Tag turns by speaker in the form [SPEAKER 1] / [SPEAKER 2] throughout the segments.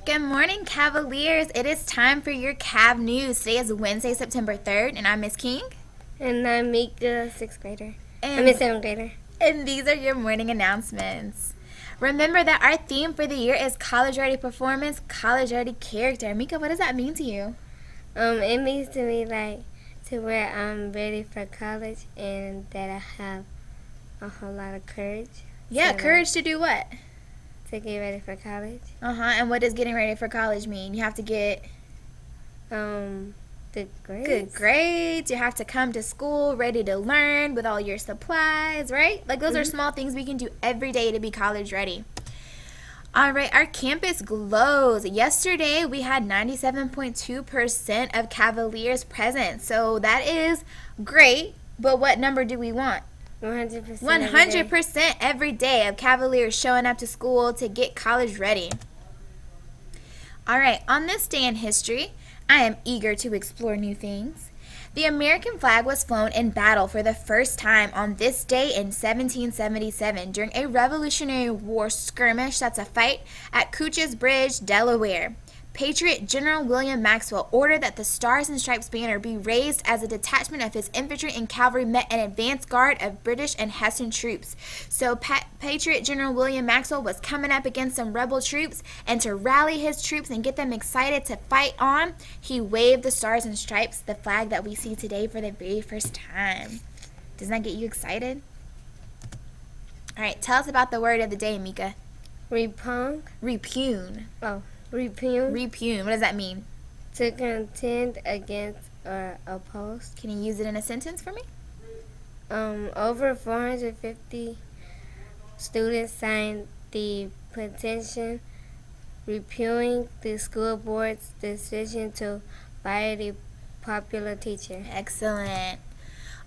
[SPEAKER 1] Good morning, Cavaliers. It is time for your Cav News. Today is Wednesday, September 3rd, and I'm Miss King.
[SPEAKER 2] And I'm Mika, sixth grader. I'm
[SPEAKER 1] And,
[SPEAKER 2] a seventh grader.
[SPEAKER 1] and these are your morning announcements. Remember that our theme for the year is College Ready Performance, College Ready Character. Mika, what does that mean to you?
[SPEAKER 2] It means to me like to where I'm ready for college and that I have a whole lot of courage.
[SPEAKER 1] Yeah,
[SPEAKER 2] to,
[SPEAKER 1] courage to do what?
[SPEAKER 2] to get ready for college.
[SPEAKER 1] And what does getting ready for college mean? You have to get
[SPEAKER 2] The grades.
[SPEAKER 1] good grades. You have to come to school ready to learn with all your supplies, right? Like those are small things we can do every day to be college ready. All right, our campus glows. Yesterday, we had 97.2% of Cavaliers present. So that is great. But what number do we want?
[SPEAKER 2] 100%.
[SPEAKER 1] 100% every day of Cavaliers showing up to school to get college ready. All right, on this day in history, I am eager to explore new things. The American flag was flown in battle for the first time on this day in 1777 during a Revolutionary War skirmish, that's a fight, at Cochise Bridge, Delaware. Patriot General William Maxwell ordered that the Stars and Stripes banner be raised as a detachment of his infantry and cavalry met an advance guard of British and Hessian troops. So Patriot General William Maxwell was coming up against some rebel troops, and to rally his troops and get them excited to fight on, he waved the Stars and Stripes, the flag that we see today, for the very first time. Doesn't that get you excited? All right, tell us about the word of the day, Mika.
[SPEAKER 2] Repugn.
[SPEAKER 1] Repugn.
[SPEAKER 2] Repugn.
[SPEAKER 1] Repugn. What does that mean?
[SPEAKER 2] To contend against or oppose.
[SPEAKER 1] Can you use it in a sentence for me?
[SPEAKER 2] Over 450 students signed the petition repealing the school board's decision to fire the popular teacher.
[SPEAKER 1] Excellent.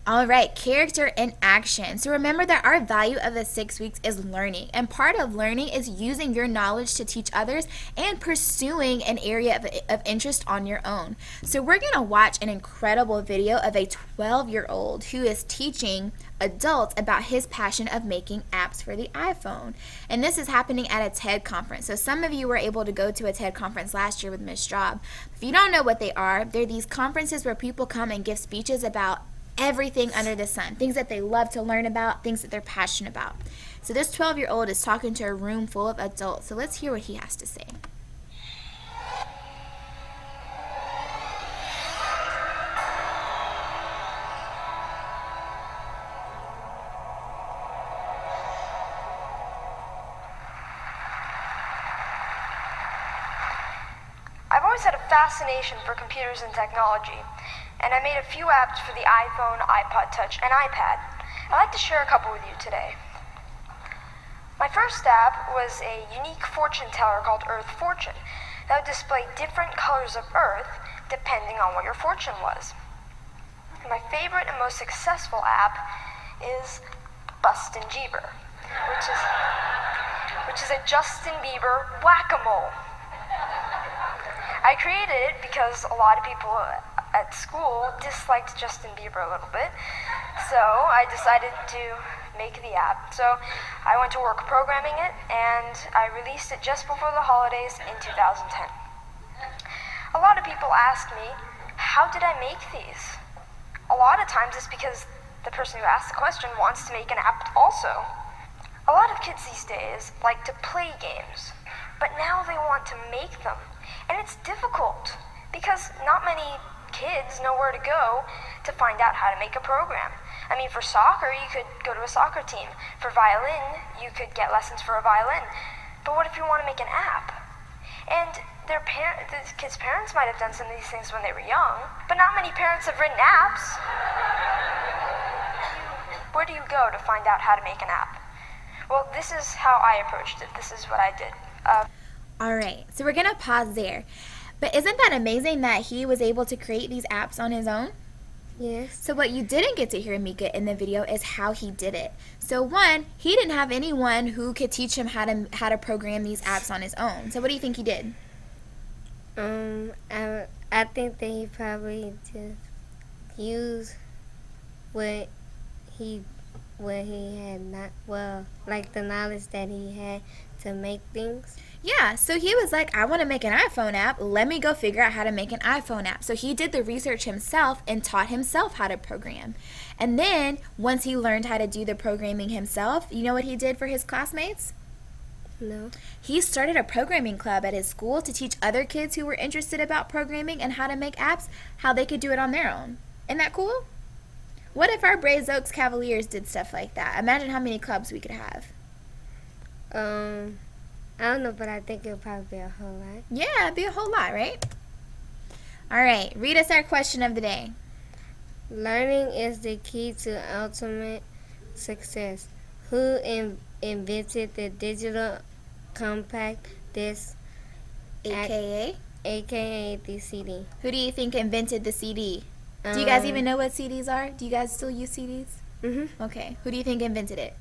[SPEAKER 1] All right, character in action. So remember that our value of the 6 weeks is learning. And part of learning is using your knowledge to teach others and pursuing an area of interest on your own. So we're going to watch an incredible video of a 12-year-old who is teaching adults about his passion of making apps for the iPhone. And this is happening at a TED conference. So some of you were able to go to a TED conference last year with Ms. Straub. If you don't know what they are, they're these conferences where people come and give speeches about everything under the sun, things that they love to learn about, things that they're passionate about. So this 12-year-old is talking to a room full of adults. So let's hear what he has to say.
[SPEAKER 3] I've always had a fascination for computers and technology, and I made a few apps for the iPhone, iPod Touch, and iPad. I'd like to share a couple with you today. My first app was a unique fortune teller called Earth Fortune that would display different colors of Earth depending on what your fortune was. My favorite and most successful app is Bustin' Jeeber, which is a Justin Bieber whack-a-mole. I created it because a lot of people at school disliked Justin Bieber a little bit, so I decided to make the app. So I went to work programming it, and I released it just before the holidays in 2010. A lot of people ask me, how did I make these? A lot of times it's because the person who asked the question wants to make an app also. A lot of kids these days like to play games, but now they want to make them. And it's difficult because not many kids know where to go to find out how to make a program. I mean, for soccer, you could go to a soccer team. For violin, you could get lessons for a violin. But what if you want to make an app? And the kids' parents might have done some of these things when they were young, but not many parents have written apps. Where do you go to find out how to make an app? Well, this is how I approached it. This is what I did.
[SPEAKER 1] All right, so we're going to pause there. But isn't that amazing that he was able to create these apps on his own?
[SPEAKER 2] Yes.
[SPEAKER 1] So what you didn't get to hear, Mika, in the video is how he did it. So one, he didn't have anyone who could teach him how to program these apps on his own. So what do you think he did?
[SPEAKER 2] I think that he probably just used what he had not, well, like the knowledge that he had to make things.
[SPEAKER 1] Yeah, so he was like, I want to make an iPhone app. Let me go figure out how to make an iPhone app. So he did the research himself and taught himself how to program. And then once he learned how to do the programming himself, you know what he did for his classmates?
[SPEAKER 2] No.
[SPEAKER 1] He started a programming club at his school to teach other kids who were interested about programming and how to make apps, how they could do it on their own. Isn't that cool? What if our Braves Oaks Cavaliers did stuff like that? Imagine how many clubs we could have.
[SPEAKER 2] I don't know, but I think it'll probably be a whole lot.
[SPEAKER 1] Yeah, it'd be a whole lot, right? All right, read us our question of the day.
[SPEAKER 2] Learning is the key to ultimate success. Who invented the digital compact disc,
[SPEAKER 1] AKA?
[SPEAKER 2] aka the CD?
[SPEAKER 1] Who do you think invented the CD? Do you guys even know what CDs are? Do you guys still use CDs?
[SPEAKER 2] Mm-hmm.
[SPEAKER 1] Okay, who do you think invented it?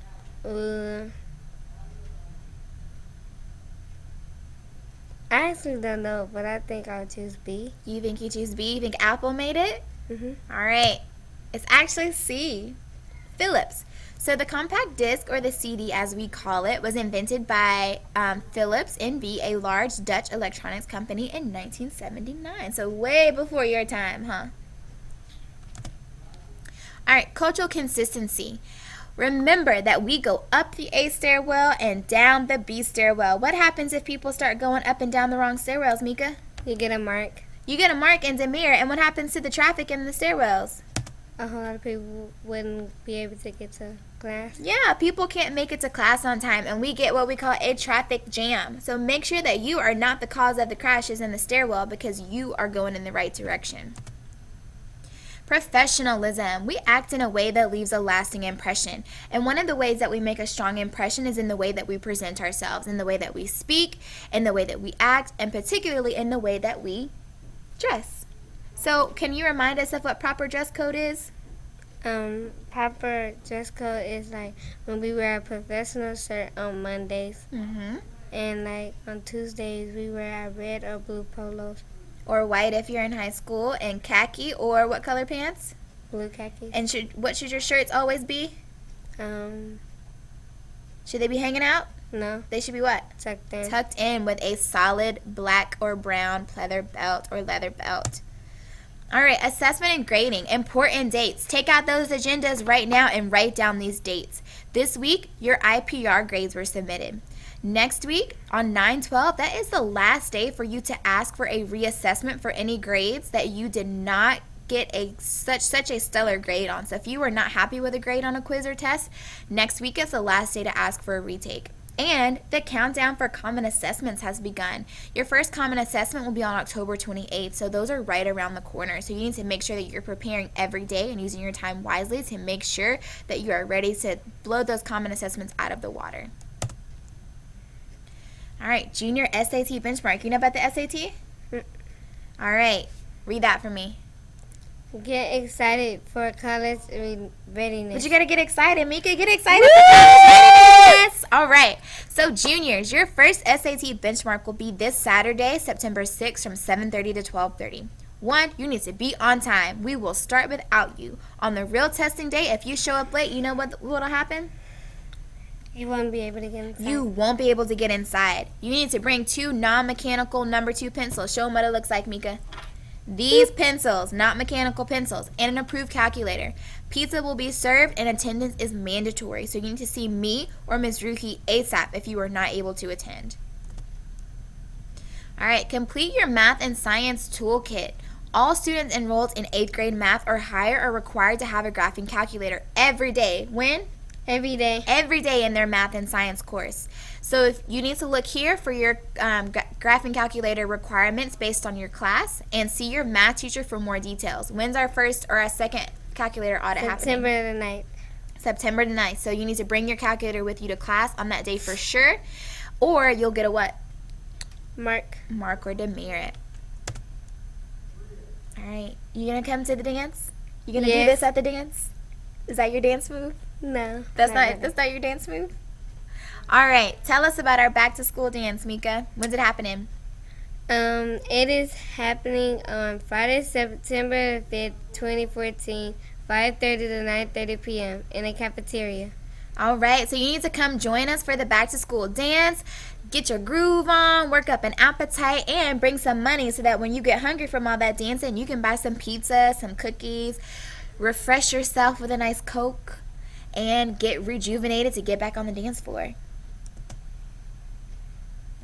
[SPEAKER 2] I actually don't know, but I think I'll choose B.
[SPEAKER 1] You think you choose B? You think Apple made it?
[SPEAKER 2] Mm-hmm.
[SPEAKER 1] All right, it's actually C. Philips. So the compact disc, or the CD as we call it, was invented by Philips NV, a large Dutch electronics company, in 1979. So way before your time, huh? All right, cultural consistency. Remember that we go up the A stairwell and down the B stairwell. What happens if people start going up and down the wrong stairwells, Mika?
[SPEAKER 2] You get a mark.
[SPEAKER 1] You get a mark in Demir, and what happens to the traffic in the stairwells?
[SPEAKER 2] A whole lot of people wouldn't be able to get to class.
[SPEAKER 1] Yeah, people can't make it to class on time, and we get what we call a traffic jam. So make sure that you are not the cause of the crashes in the stairwell because you are going in the right direction. Professionalism. We act in a way that leaves a lasting impression. And one of the ways that we make a strong impression is in the way that we present ourselves, in the way that we speak, in the way that we act, and particularly in the way that we dress. So can you remind us of what proper dress code is?
[SPEAKER 2] Proper dress code is like when we wear a professional shirt on Mondays,
[SPEAKER 1] Mm-hmm.
[SPEAKER 2] and like on Tuesdays we wear our red or blue polos,
[SPEAKER 1] Or white if you're in high school, and khaki, or what color pants?
[SPEAKER 2] blue khakis.
[SPEAKER 1] And what should your shirts always be? Should they be hanging out?
[SPEAKER 2] No,
[SPEAKER 1] They should be what?
[SPEAKER 2] tucked in.
[SPEAKER 1] Tucked in with a solid black or brown pleather belt or leather belt. All right, assessment and grading. Important dates. Take out those agendas right now and write down these dates. This week, your IPR grades were submitted. Next week, on 9/12, that is the last day for you to ask for a reassessment for any grades that you did not get such a stellar grade on. So if you were not happy with a grade on a quiz or test, next week is the last day to ask for a retake. And the countdown for common assessments has begun. Your first common assessment will be on October 28th, so those are right around the corner. So you need to make sure that you're preparing every day and using your time wisely to make sure that you are ready to blow those common assessments out of the water. All right, junior SAT benchmark. You know about the SAT? All right, read that for me.
[SPEAKER 2] Get excited for college readiness.
[SPEAKER 1] But you gotta get excited, Mika. Get excited for college readiness. All right. So juniors, your first SAT benchmark will be this Saturday, September 6th, from 7:30 to 12:30. 1, you need to be on time. We will start without you. On the real testing day, if you show up late, you know what'll happen?
[SPEAKER 2] You won't be able to get inside.
[SPEAKER 1] You won't be able to get inside. You need to bring 2 non-mechanical number 2 pencils. Show them what it looks like, Mika. These pencils, not mechanical pencils, and an approved calculator. Pizza will be served and attendance is mandatory. So you need to see me or Ms. Ruhi ASAP if you are not able to attend. All right, complete your math and science toolkit. All students enrolled in 8th grade math or higher are required to have a graphing calculator every day. When?
[SPEAKER 2] Every day.
[SPEAKER 1] Every day in their math and science course. So if you need to look here for your graphing calculator requirements based on your class and see your math teacher for more details. When's our first or our second calculator audit happening?
[SPEAKER 2] September the 9th.
[SPEAKER 1] September the 9th. So you need to bring your calculator with you to class on that day for sure, or you'll get a what?
[SPEAKER 2] Mark.
[SPEAKER 1] Mark or demerit. All right. You going to come to the dance? You going to do
[SPEAKER 2] Yes.
[SPEAKER 1] this at the dance? Is that your dance move?
[SPEAKER 2] No.
[SPEAKER 1] That's not your dance move? All right. Tell us about our back to school dance, Mika. When's it happening?
[SPEAKER 2] It is happening on Friday, September 5th, 2014, 5:30 to 9:30 p.m. in a cafeteria.
[SPEAKER 1] All right. So you need to come join us for the back to school dance. get your groove on, work up an appetite, and bring some money so that when you get hungry from all that dancing, you can buy some pizza, some cookies, refresh yourself with a nice Coke, and get rejuvenated to get back on the dance floor.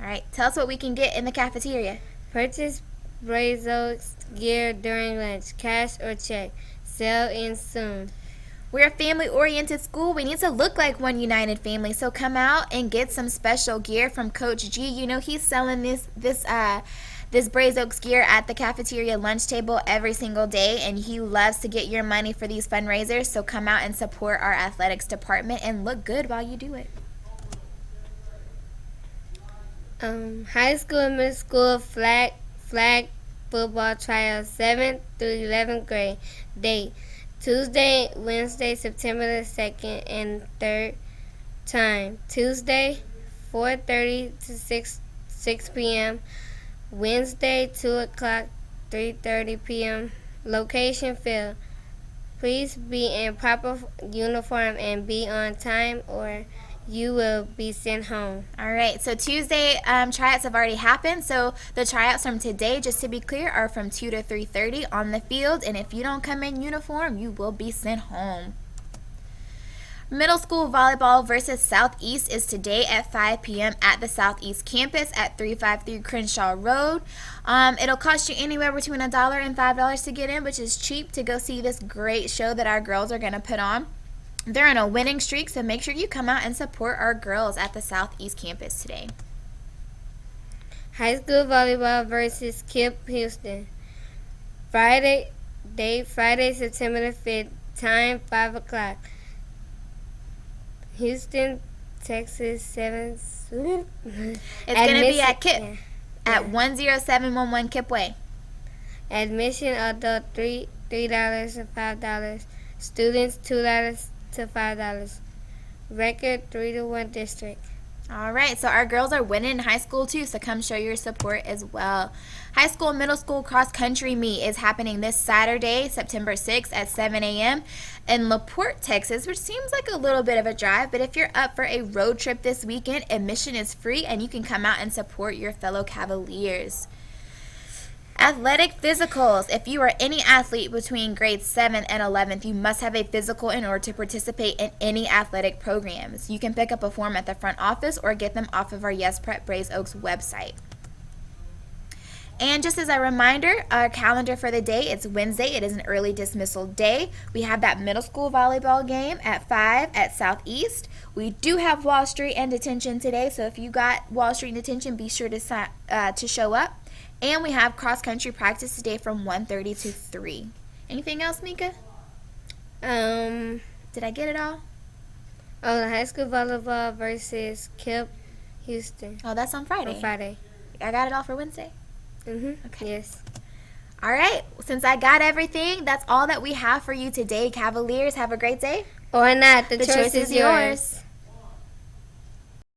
[SPEAKER 1] All right, tell us what we can get in the cafeteria.
[SPEAKER 2] Purchase Brazos gear during lunch. Cash or check. Sale ends soon.
[SPEAKER 1] We're a family-oriented school. We need to look like one united family. So come out and get some special gear from Coach G. You know he's selling this Braze Oaks gear at the cafeteria lunch table every single day, and he loves to get your money for these fundraisers. So come out and support our athletics department and look good while you do it.
[SPEAKER 2] High school and middle school flag football trials 7th through 11th grade. Date Tuesday, Wednesday, September the 2nd and 3rd. Time Tuesday 4:30 to 6 p.m. Wednesday 2 o'clock 3:30 p.m. Location field. Please be in proper uniform and be on time or you will be sent home.
[SPEAKER 1] All right, so Tuesday tryouts have already happened. So the tryouts from today, just to be clear, are from 2 to 3:30 on the field. And if you don't come in uniform, you will be sent home. Middle school volleyball versus Southeast is today at 5 p.m. at the Southeast campus at 353 Crenshaw Road. It'll cost you anywhere between $1 and $5 to get in, which is cheap to go see this great show that our girls are going to put on. They're on a winning streak, so make sure you come out and support our girls at the Southeast campus today.
[SPEAKER 2] High school volleyball versus KIPP Houston. Friday, September the 5th. Time 5 o'clock. Houston, Texas 7.
[SPEAKER 1] It's going to be at KIPP at 10711 KIPP Way.
[SPEAKER 2] Admission adult $3 to $5. Students $2 to $5. Record 3-1 district.
[SPEAKER 1] All right, so our girls are winning in high school too, so come show your support as well. High school, middle school cross country meet is happening this Saturday, September 6th at 7 a.m. in LaPorte, Texas, which seems like a little bit of a drive, but if you're up for a road trip this weekend, admission is free and you can come out and support your fellow Cavaliers. Athletic physicals. If you are any athlete between grades 7th and 11th, you must have a physical in order to participate in any athletic programs. You can pick up a form at the front office or get them off of our Yes Prep Braze Oaks website. And just as a reminder, our calendar for the day, it's Wednesday. It is an early dismissal day. We have that middle school volleyball game at 5 at Southeast. We do have Wall Street and detention today, so if you got Wall Street and detention, be sure to show up. And we have cross-country practice today from 1:30 to 3. Anything else, Mika? Did I get it all?
[SPEAKER 2] The high school volleyball versus KIPP Houston.
[SPEAKER 1] Oh, that's on Friday.
[SPEAKER 2] On Friday.
[SPEAKER 1] I got it all for Wednesday?
[SPEAKER 2] Okay. Yes.
[SPEAKER 1] All right. Since I got everything, that's all that we have for you today, Cavaliers. Have a great day.
[SPEAKER 2] Or not. The
[SPEAKER 1] choice is yours.